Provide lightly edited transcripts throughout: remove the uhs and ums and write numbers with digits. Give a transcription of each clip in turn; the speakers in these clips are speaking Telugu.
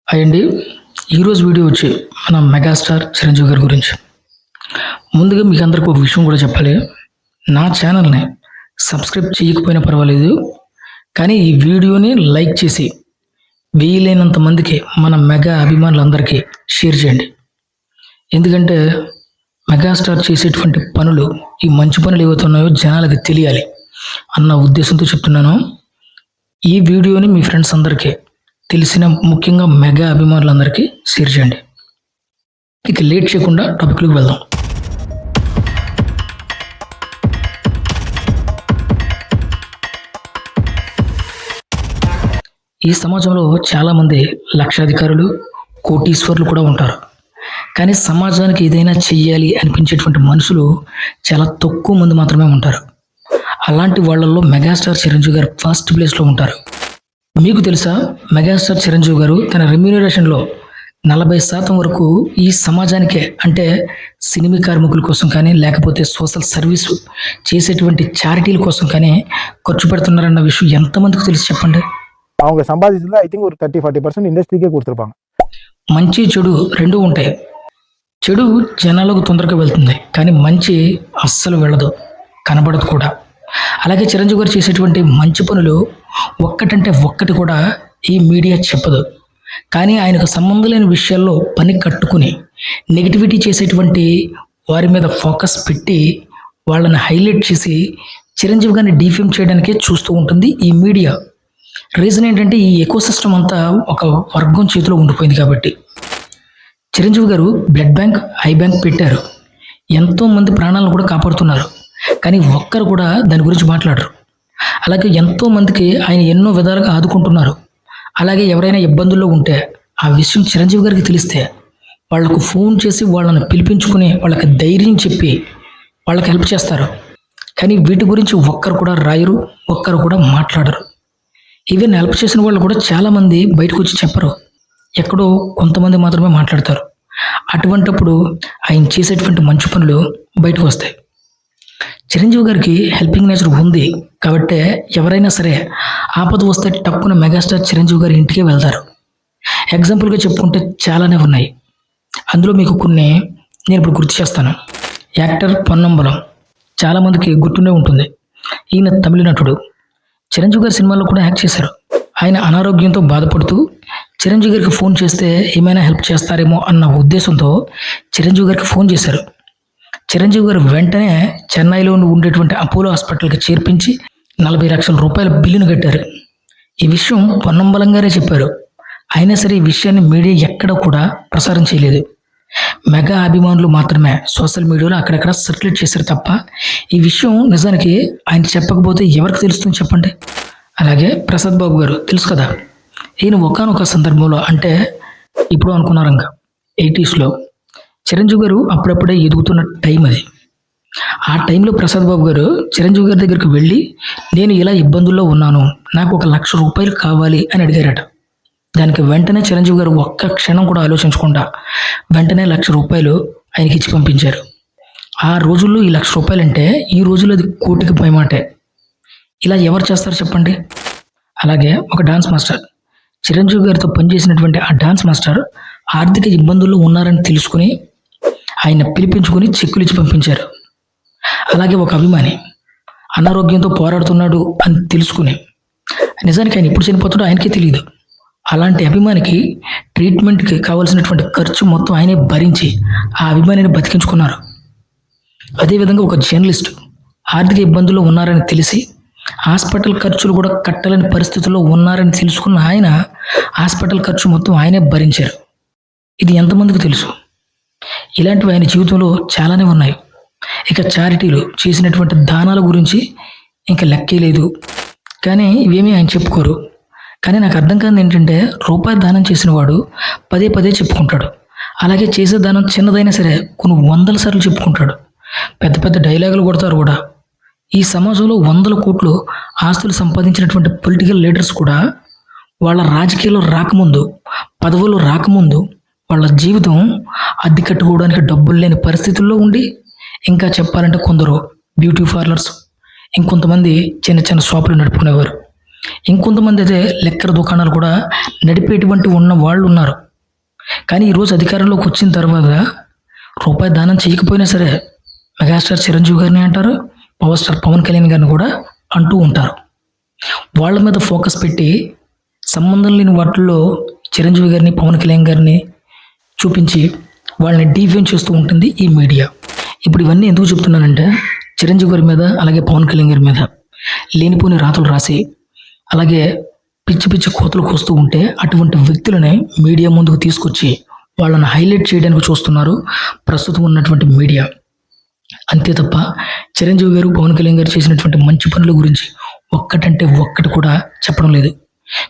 హాయ్ అండి. ఈరోజు వీడియో వచ్చి మన మెగాస్టార్ చిరంజీవి గారి గురించి. ముందుగా మీకు అందరికీ ఒక విషయం కూడా చెప్పాలి. నా ఛానల్ని సబ్స్క్రైబ్ చేయకపోయినా పర్వాలేదు, కానీ ఈ వీడియోని లైక్ చేసి వీలైనంత మందికి మన మెగా అభిమానులందరికీ షేర్ చేయండి. ఎందుకంటే మెగాస్టార్ చేసేటువంటి పనులు, ఈ మంచి పనులు ఏవైతే ఉన్నాయో జనాలకి తెలియాలి అన్న ఉద్దేశంతో చెప్తున్నాను. ఈ వీడియోని మీ ఫ్రెండ్స్ అందరికీ, తెలిసిన ముఖ్యంగా మెగా అభిమానులందరికీ షేర్ చేయండి. ఇక లేట్ చేయకుండా టాపిక్లోకి వెళ్దాం. ఈ సమాజంలో చాలామంది లక్షాధికారులు, కోటీశ్వరులు కూడా ఉంటారు. కానీ సమాజానికి ఏదైనా చెయ్యాలి అనిపించేటువంటి మనుషులు చాలా తక్కువ మంది మాత్రమే ఉంటారు. అలాంటి వాళ్ళల్లో మెగాస్టార్ చిరంజీవి గారు ఫస్ట్ ప్లేస్లో ఉంటారు. మీకు తెలుసా, మెగాస్టార్ చిరంజీవి గారు తన రెమ్యూనరేషన్లో 40% వరకు ఈ సమాజానికే, అంటే సినిమా కార్మికుల కోసం కానీ, లేకపోతే సోషల్ సర్వీసు చేసేటువంటి చారిటీల కోసం కానీ ఖర్చు పెడుతున్నారన్న విషయం ఎంతమందికి తెలిసి చెప్పండి. அவங்க சம்பாதிச்சதுல ஐ திங்க் ஒரு 30-40% இண்டஸ்ட்ரிக்கே கொடுத்துருப்பாங்க. మంచి చెడు రెండూ ఉంటాయి. చెడు జనాలకు తొందరగా వెళ్తుంది, కానీ మంచి అస్సలు వెళ్ళదు, కనబడదు కూడా. అలాగే చిరంజీవి గారు చేసేటువంటి మంచి పనులు ఒక్కటంటే ఒక్కటి కూడా ఈ మీడియా చెప్పదు. కానీ ఆయనకు సంబంధం లేని విషయాల్లో పని కట్టుకుని నెగిటివిటీ చేసేటువంటి వారి మీద ఫోకస్ పెట్టి వాళ్ళని హైలైట్ చేసి చిరంజీవి గారిని డిఫేమ్ చేయడానికే చూస్తూ ఉంటుంది ఈ మీడియా. రీజన్ ఏంటంటే ఈ ఎకోసిస్టమ్ అంతా ఒక వర్గం చేతిలో ఉండిపోయింది కాబట్టి. చిరంజీవి గారు బ్లడ్ బ్యాంక్, ఐ బ్యాంక్ పెట్టారు, ఎంతోమంది ప్రాణాలను కూడా కాపాడుతున్నారు, కానీ ఒక్కరు కూడా దాని గురించి మాట్లాడరు. అలాగే ఎంతోమందికి ఆయన ఎన్నో విధాలుగా ఆదుకుంటున్నారు. అలాగే ఎవరైనా ఇబ్బందుల్లో ఉంటే ఆ విషయం చిరంజీవి గారికి తెలిస్తే వాళ్లకు ఫోన్ చేసి వాళ్ళని పిలిపించుకుని వాళ్ళకి ధైర్యం చెప్పి వాళ్ళకి హెల్ప్ చేస్తారు. కానీ వీటి గురించి ఒక్కరు కూడా రాయరు, ఒక్కరు కూడా మాట్లాడరు. ఈవెన్ హెల్ప్ చేసిన వాళ్ళు కూడా చాలామంది బయటకు వచ్చి చెప్పరు, ఎక్కడో కొంతమంది మాత్రమే మాట్లాడతారు. అటువంటప్పుడు ఆయన చేసేటువంటి మంచి పనులు బయటకు వస్తాయి. చిరంజీవి గారికి హెల్పింగ్ నేచర్ ఉంది కాబట్టి ఎవరైనా సరే ఆపద వస్తే టక్కున మెగాస్టార్ చిరంజీవి గారి ఇంటికే వెళ్తారు. ఎగ్జాంపుల్గా చెప్పుకుంటే చాలానే ఉన్నాయి. అందులో మీకు కొన్ని నేను ఇప్పుడు గుర్తు చేస్తాను. యాక్టర్ పొన్నంబలం, చాలామందికి గుర్తుండే ఉంటుంది. ఈయన తమిళ నటుడు. చిరంజీవి గారి సినిమాల్లో కూడా యాక్ట్ చేశారు. ఆయన అనారోగ్యంతో బాధపడుతూ చిరంజీవి గారికి ఫోన్ చేస్తే ఏమైనా హెల్ప్ చేస్తారేమో అన్న ఉద్దేశంతో చిరంజీవి గారికి ఫోన్ చేశారు. చిరంజీవి గారు వెంటనే చెన్నైలో ఉండేటువంటి అపోలో హాస్పిటల్కి చేర్పించి 40 లక్షల రూపాయల బిల్లును కట్టారు. ఈ విషయం పొన్నంబలం గారే చెప్పారు. అయినా సరే ఈ విషయాన్ని మీడియా ఎక్కడ కూడా ప్రసారం చేయలేదు. మెగా అభిమానులు మాత్రమే సోషల్ మీడియాలో అక్కడక్కడ సర్క్యులేట్ చేశారు తప్ప ఈ విషయం నిజానికి ఆయన చెప్పకపోతే ఎవరికి తెలుస్తుంది చెప్పండి. అలాగే ప్రసాద్ బాబు గారు తెలుసు కదా, ఈయన ఒకానొక సందర్భంలో, అంటే ఇప్పుడు అనుకున్నారు ఇంకా 80sలో చిరంజీవి గారు అప్పుడప్పుడే ఎదుగుతున్న టైం అది. ఆ టైంలో ప్రసాద్ బాబు గారు చిరంజీవి గారి దగ్గరికి వెళ్ళి, నేను ఇలా ఇబ్బందుల్లో ఉన్నాను, నాకు 1 లక్ష రూపాయలు కావాలి అని అడిగారట. దానికి వెంటనే చిరంజీవి గారు ఒక్క క్షణం కూడా ఆలోచించకుండా వెంటనే 1 లక్ష రూపాయలు ఆయనకి ఇచ్చి పంపించారు. ఆ రోజుల్లో ఈ 1 లక్ష రూపాయలు అంటే ఈ రోజుల్లో అది కోటికి పైమాటే. ఇలా ఎవరు చేస్తారు చెప్పండి. అలాగే ఒక డాన్స్ మాస్టర్, చిరంజీవి గారితో పనిచేసినటువంటి ఆ డాన్స్ మాస్టర్ ఆర్థిక ఇబ్బందుల్లో ఉన్నారని తెలుసుకుని ఆయన పిలిపించుకుని చెక్కులు ఇచ్చి పంపించారు. అలాగే ఒక అభిమాని అనారోగ్యంతో పోరాడుతున్నాడు అని తెలుసుకుని, నిజానికి ఆయన ఎప్పుడు చనిపోతాడో ఆయనకే తెలియదు, అలాంటి అభిమానికి ట్రీట్మెంట్కి కావాల్సినటువంటి ఖర్చు మొత్తం ఆయనే భరించి ఆ అభిమానిని బతికించుకున్నారు. అదేవిధంగా ఒక జర్నలిస్ట్ ఆర్థిక ఇబ్బందుల్లో ఉన్నారని తెలిసి హాస్పిటల్ ఖర్చులు కూడా కట్టాలని పరిస్థితుల్లో ఉన్నారని తెలుసుకున్న ఆయన హాస్పిటల్ ఖర్చు మొత్తం ఆయనే భరించారు. ఇది ఎంతమందికి తెలుసు? ఇలాంటివి ఆయన జీవితంలో చాలానే ఉన్నాయి. ఇక చారిటీలు చేసినటువంటి దానాల గురించి ఇంకా లెక్కే లేదు, కానీ ఇవేమీ ఆయన చెప్పుకోరు. కానీ నాకు అర్థం కాదు ఏంటంటే, రూపాయి దానం చేసిన వాడు పదే పదే చెప్పుకుంటాడు. అలాగే చేసే దానం చిన్నదైనా సరే కొన్ని 100 సార్లు చెప్పుకుంటాడు. పెద్ద పెద్ద డైలాగులు కొడతారు కూడా. ఈ సమాజంలో 100 కోట్లు ఆస్తులు సంపాదించినటువంటి పొలిటికల్ లీడర్స్ కూడా వాళ్ళ రాజకీయాల్లో రాకముందు, పదవులు రాకముందు వాళ్ళ జీవితం అద్దె కట్టుకోవడానికి డబ్బులు లేని పరిస్థితుల్లో ఉండి, ఇంకా చెప్పాలంటే కొందరు బ్యూటీ పార్లర్స్, ఇంకొంతమంది చిన్న చిన్న షాపులు నడుపుకునేవారు. ఇంకొంతమంది అయితే లెక్కర దుకాణాలు కూడా నడిపేటువంటి ఉన్న వాళ్ళు ఉన్నారు. కానీ ఈరోజు అధికారంలోకి వచ్చిన తర్వాత రూపాయి దానం చేయకపోయినా సరే మెగాస్టార్ చిరంజీవి గారిని అంటారు, పవర్ స్టార్ పవన్ కళ్యాణ్ గారిని కూడా అంటూ ఉంటారు. వాళ్ళ మీద ఫోకస్ పెట్టి సంబంధం లేని వాటిల్లో చిరంజీవి గారిని పవన్ కళ్యాణ్ గారిని చూపించి వాళ్ళని డిఫేమ్ చేస్తూ ఉంటుంది ఈ మీడియా. ఇప్పుడు ఇవన్నీ ఎందుకు చెప్తున్నానంటే చిరంజీవి గారి మీద అలాగే పవన్ కళ్యాణ్ గారి మీద లేనిపోని రాతలు రాసి అలాగే పిచ్చి పిచ్చి కోతలు కోస్తూ ఉంటే అటువంటి వ్యక్తులని మీడియా ముందుకు తీసుకొచ్చి వాళ్ళని హైలైట్ చేయడానికి చూస్తున్నారు ప్రస్తుతం ఉన్నటువంటి మీడియా. అంతే తప్ప చిరంజీవి గారు పవన్ కళ్యాణ్ గారు చేసినటువంటి మంచి పనుల గురించి ఒక్కటంటే ఒక్కటి కూడా చెప్పడం లేదు.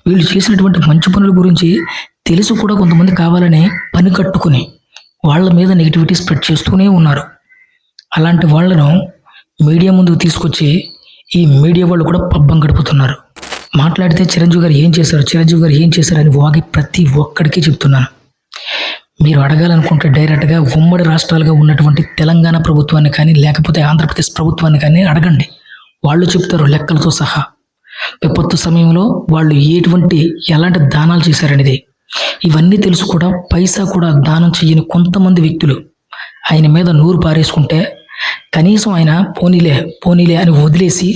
వీళ్ళు చేసినటువంటి మంచి పనుల గురించి తెలుసు కూడా కొంతమంది కావాలనే పని కట్టుకుని వాళ్ళ మీద నెగిటివిటీ స్ప్రెడ్ చేస్తూనే ఉన్నారు. అలాంటి వాళ్ళను మీడియా ముందుకు తీసుకొచ్చి ఈ మీడియా వాళ్ళు కూడా పబ్బం గడుపుతున్నారు. మాట్లాడితే చిరంజీవి గారు ఏం చేశారు, చిరంజీవి గారు ఏం చేశారు అని వాగి ప్రతి ఒక్కడికి చెప్తున్నాను. మీరు అడగాలనుకుంటే డైరెక్ట్గా ఉమ్మడి రాష్ట్రాలుగా ఉన్నటువంటి తెలంగాణ ప్రభుత్వాన్ని కానీ లేకపోతే ఆంధ్రప్రదేశ్ ప్రభుత్వాన్ని కానీ అడగండి. వాళ్ళు చెప్తారు లెక్కలతో సహా విపత్తు సమయంలో వాళ్ళు ఎలాంటి దానాలు చేశారనేది. ఇవన్నీ తెలుసు కూడా పైసా కూడా దానం చేయని కొంతమంది వ్యక్తులు ఆయన మీద నూరు పారేసుకుంటే కనీసం ఆయన పోనీలే అని వదిలేసి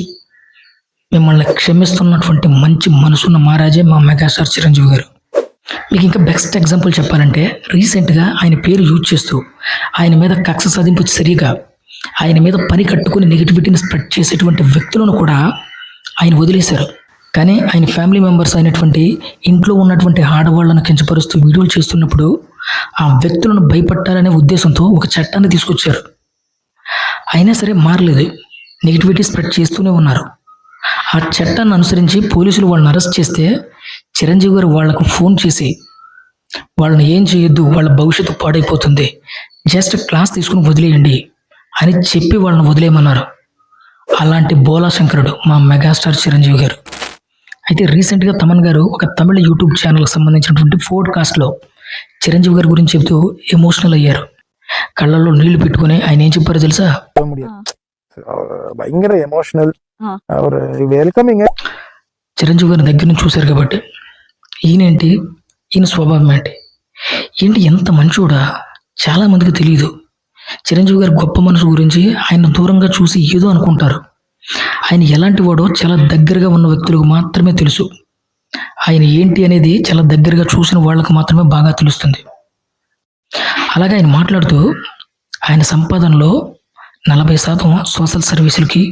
మిమ్మల్ని క్షమిస్తున్నటువంటి మంచి మనసున్న మహారాజే మా మెగాస్టార్ చిరంజీవి గారు. మీకు ఇంకా బెస్ట్ ఎగ్జాంపుల్ చెప్పాలంటే రీసెంట్గా ఆయన పేరు యూజ్ చేస్తూ ఆయన మీద కక్ష సాధింపు చర్యగా ఆయన మీద పని కట్టుకుని నెగిటివిటీని స్ప్రెడ్ చేసేటువంటి వ్యక్తులను కూడా ఆయన వదిలేశారు. కానీ ఆయన ఫ్యామిలీ మెంబర్స్ అయినటువంటి ఇంట్లో ఉన్నటువంటి ఆడవాళ్ళను కించపరుస్తూ వీడియోలు చేస్తున్నప్పుడు ఆ వ్యక్తులను భయపట్టాలనే ఉద్దేశంతో ఒక చట్టాన్ని తీసుకొచ్చారు. అయినా సరే మారలేదు, నెగిటివిటీ స్ప్రెడ్ చేస్తూనే ఉన్నారు. ఆ చట్టాన్ని అనుసరించి పోలీసులు వాళ్ళని అరెస్ట్ చేస్తే చిరంజీవి గారు వాళ్లకు ఫోన్ చేసి వాళ్ళని ఏం చేయొద్దు, వాళ్ళ భవిష్యత్తు పాడైపోతుంది, జస్ట్ క్లాస్ తీసుకుని వదిలేయండి అని చెప్పి వాళ్ళని వదిలేయమన్నారు. అలాంటి బోలా శంకరుడు మా మెగాస్టార్ చిరంజీవి గారు. అయితే రీసెంట్గా తమన్ గారు ఒక తమిళ యూట్యూబ్ ఛానల్కి సంబంధించినటువంటి పోడ్కాస్ట్లో చిరంజీవి గారి గురించి చెబుతూ ఎమోషనల్ అయ్యారు. కళ్ళల్లో నీళ్లు పెట్టుకుని ఆయన ఏం చెప్పారో తెలుసా? భయంకర ఎమోషనల్ వెల్కమింగ్. చిరంజీవి గారి దగ్గర నుంచి చూశారు కాబట్టి ఈయన స్వభావం ఏంటి ఎంత మంచోడా చాలా మందికి తెలియదు. చిరంజీవి గారి గొప్ప మనసు గురించి ఆయన దూరంగా చూసి ఏదో అనుకుంటారు. ఆయన ఎలాంటి వాడో చాలా దగ్గరగా ఉన్న వ్యక్తులకు మాత్రమే తెలుసు. ఆయన ఏంటి అనేది చాలా దగ్గరగా చూసిన వాళ్ళకు మాత్రమే బాగా తెలుస్తుంది. అలాగే ఆయన మాట్లాడుతూ ఆయన సంపాదనలో 40% సోషల్ సర్వీసులకి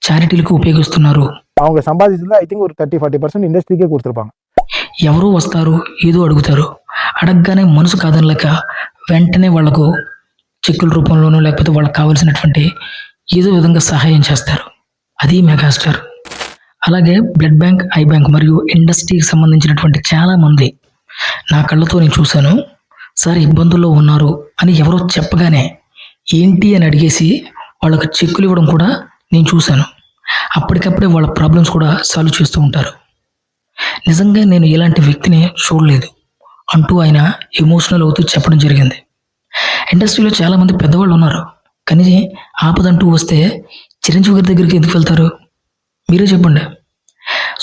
చారిటీలకు ఉపయోగిస్తున్నారు. அவங்க சம்பாதிச்சதுல ஐ திங்க் ஒரு 30-40% ఇండస్ట్రీకే கொடுத்துருப்பாங்க. ఎవరో వస్తారు ఏదో అడుగుతారు, అడగగానే మనసు కాదనలేక వెంటనే వాళ్లకు చెక్కుల రూపంలోనూ లేకపోతే వాళ్ళకి కావాల్సినటువంటి ఏదో విధంగా సహాయం చేస్తారు. అది మెగాస్టార్. అలాగే బ్లడ్ బ్యాంక్, ఐ బ్యాంక్ మరియు ఇండస్ట్రీకి సంబంధించినటువంటి చాలామంది నా కళ్ళతో నేను చూశాను. సార్ ఇబ్బందుల్లో ఉన్నారు అని ఎవరో చెప్పగానే ఏంటి అని అడిగేసి వాళ్ళకు చెక్కులు ఇవ్వడం కూడా నేను చూశాను. అప్పటికప్పుడే వాళ్ళ ప్రాబ్లమ్స్ కూడా సాల్వ్ చేస్తూ ఉంటారు. నిజంగా నేను ఇలాంటి వ్యక్తిని చూడలేదు అంటూ ఆయన ఎమోషనల్ అవుతూ చెప్పడం జరిగింది. ఇండస్ట్రీలో చాలామంది పెద్దవాళ్ళు ఉన్నారు, కానీ ఆపదంటూ వస్తే చిరంజీవి గారి దగ్గరికి ఎందుకు వెళ్తారు మీరే చెప్పండి.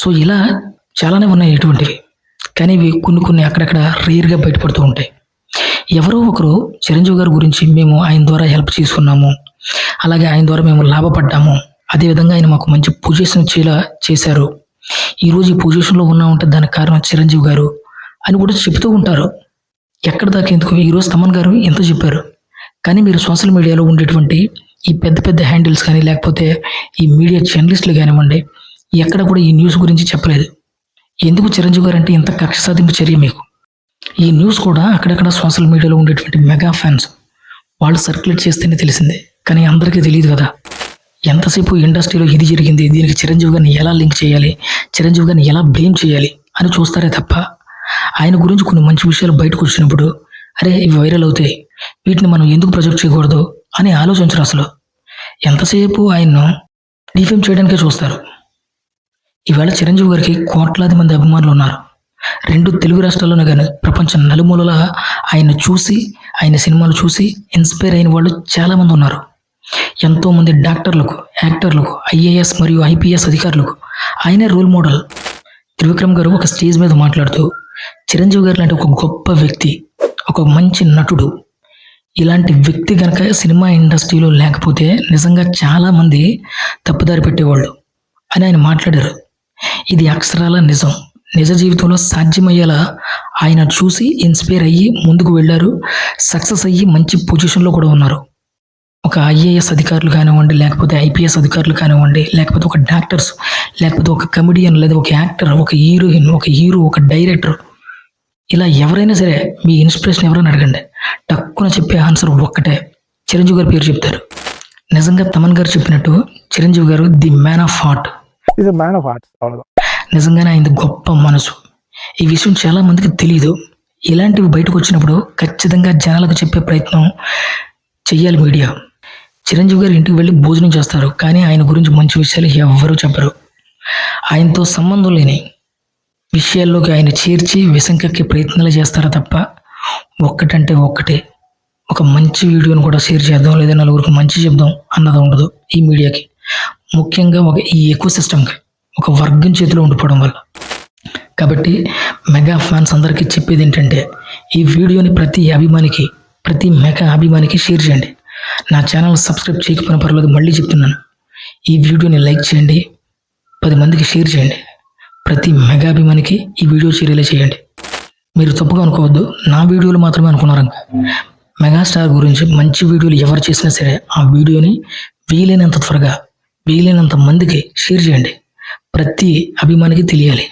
సో ఇలా చాలానే ఉన్నాయి ఇటువంటివి, కానీ ఇవి కొన్ని అక్కడక్కడ రేర్గా బయటపడుతూ ఉంటాయి. ఎవరో ఒకరు చిరంజీవి గారి గురించి మేము ఆయన ద్వారా హెల్ప్ చేసుకున్నాము, అలాగే ఆయన ద్వారా మేము లాభపడ్డాము, అదేవిధంగా ఆయన మాకు మంచి పొజిషన్ చేశారు, ఈరోజు ఈ పొజిషన్లో ఉన్నామంటే దానికి కారణం చిరంజీవి గారు అని కూడా చెప్తూ ఉంటారు. ఎక్కడ దాకా ఎందుకు, ఈరోజు తమన్ గారు ఎంత చెప్పారు, కానీ మీరు సోషల్ మీడియాలో ఉండేటువంటి ఈ పెద్ద పెద్ద హ్యాండిల్స్ కానీ లేకపోతే ఈ మీడియా జర్నలిస్టులు కానివ్వండి ఎక్కడ కూడా ఈ న్యూస్ గురించి చెప్పలేదు. ఎందుకు చిరంజీవి గారు అంటే ఇంత కక్ష సాధింపు చర్య మీకు? ఈ న్యూస్ కూడా అక్కడక్కడ సోషల్ మీడియాలో ఉండేటువంటి మెగా ఫ్యాన్స్ వాళ్ళు సర్క్యులేట్ చేస్తేనే తెలిసిందే, కానీ అందరికీ తెలియదు కదా. ఎంతసేపు ఇండస్ట్రీలో ఇది జరిగింది, దీనికి చిరంజీవి గారిని ఎలా లింక్ చేయాలి, చిరంజీవి గారిని ఎలా బ్లేమ్ చేయాలి అని చూస్తారే తప్ప ఆయన గురించి కొన్ని మంచి విషయాలు బయటకు వచ్చినప్పుడు అరే ఇవి వైరల్ అవుతాయి, వీటిని మనం ఎందుకు ప్రొజెక్ట్ చేయకూడదు అని ఆలోచించరు. అసలు ఎంతసేపు ఆయన్ను డిఫేమ్ చేయడానికే చూస్తారు. ఈవేళ చిరంజీవి గారికి కోట్లాది మంది అభిమానులు ఉన్నారు. 2 తెలుగు రాష్ట్రాల్లోనే కానీ ప్రపంచం నలుమూలలా ఆయన చూసి ఆయన సినిమాలు చూసి ఇన్స్పైర్ అయిన వాళ్ళు చాలామంది ఉన్నారు. ఎంతోమంది డాక్టర్లకు, యాక్టర్లకు, IAS మరియు IPS అధికారులకు ఆయనే రోల్ మోడల్. త్రివిక్రమ్ గారు ఒక స్టేజ్ మీద మాట్లాడుతూ చిరంజీవి గారు లాంటి ఒక గొప్ప వ్యక్తి, ఒక మంచి నటుడు, ఇలాంటి వ్యక్తి కనుక సినిమా ఇండస్ట్రీలో లేకపోతే నిజంగా చాలామంది తప్పుదారి పెట్టేవాళ్ళు అని ఆయన మాట్లాడారు. ఇది అక్షరాల నిజం. నిజ జీవితంలో సాధ్యమయ్యేలా ఆయన చూసి ఇన్స్పైర్ అయ్యి ముందుకు వెళ్ళారు. సక్సెస్ అయ్యి మంచి పొజిషన్లో కూడా ఉన్నారు. ఒక ఐఏఎస్ అధికారులు కానివ్వండి, లేకపోతే ఐపీఎస్ అధికారులు కానివ్వండి, లేకపోతే ఒక డాక్టర్స్, లేకపోతే ఒక కమెడియన్, లేదా ఒక యాక్టర్, ఒక హీరోయిన్, ఒక హీరో, ఒక డైరెక్టర్, ఇలా ఎవరైనా సరే మీ ఇన్స్పిరేషన్ ఎవరైనా అడగండి, టక్కున చెప్పే ఆన్సర్ ఒక్కటే, చిరంజీవి గారి పేరు చెప్తారు. నిజంగా తమన్ గారు చెప్పినట్టు చిరంజీవి గారు the man of heart. Is man of arts. నిజంగానే ఆయన గొప్ప మనసు. ఈ విషయం చాలా మందికి తెలియదు. ఇలాంటివి బయటకు వచ్చినప్పుడు ఖచ్చితంగా జనాలకు చెప్పే ప్రయత్నం చెయ్యాలి మీడియా. చిరంజీవి గారు ఇంటికి వెళ్ళి భోజనం చేస్తారు, కానీ ఆయన గురించి మంచి విషయాలు ఎవ్వరూ చెప్పరు. ఆయనతో సంబంధం లేని విషయాల్లోకి ఆయన చేర్చి విసంకెక్కే ప్రయత్నాలు చేస్తారా తప్ప ఒక్కటంటే ఒక్కటే, ఒక మంచి వీడియోని కూడా షేర్ చేద్దాం, లేదా నలుగురికి మంచి చెప్దాం అన్నది ఉండదు ఈ మీడియాకి. ముఖ్యంగా ఈ ఎకో సిస్టమ్కి ఒక వర్గం చేతిలో ఉండిపోవడం వల్ల. కాబట్టి మెగా ఫ్యాన్స్ అందరికీ చెప్పేది ఏంటంటే, ఈ వీడియోని ప్రతి మెగా అభిమానికి షేర్ చేయండి. నా ఛానల్ సబ్స్క్రైబ్ చేయకపోయినా పర్వాలేదు, మళ్ళీ చెప్తున్నాను, ఈ వీడియోని లైక్ చేయండి, 10 మందికి షేర్ చేయండి. ప్రతి మెగా అభిమానికి ఈ వీడియో చేరేలా చేయండి. మీరు తప్పుగా అనుకోవద్దు, నా వీడియోలు మాత్రమే అనుకున్నారంట. మెగాస్టార్ గురించి మంచి వీడియోలు ఎవరు చేసినా సరే ఆ వీడియోని వీలైనంత త్వరగా వీలైనంత మందికి షేర్ చేయండి. ప్రతి అభిమానికి తెలియాలి.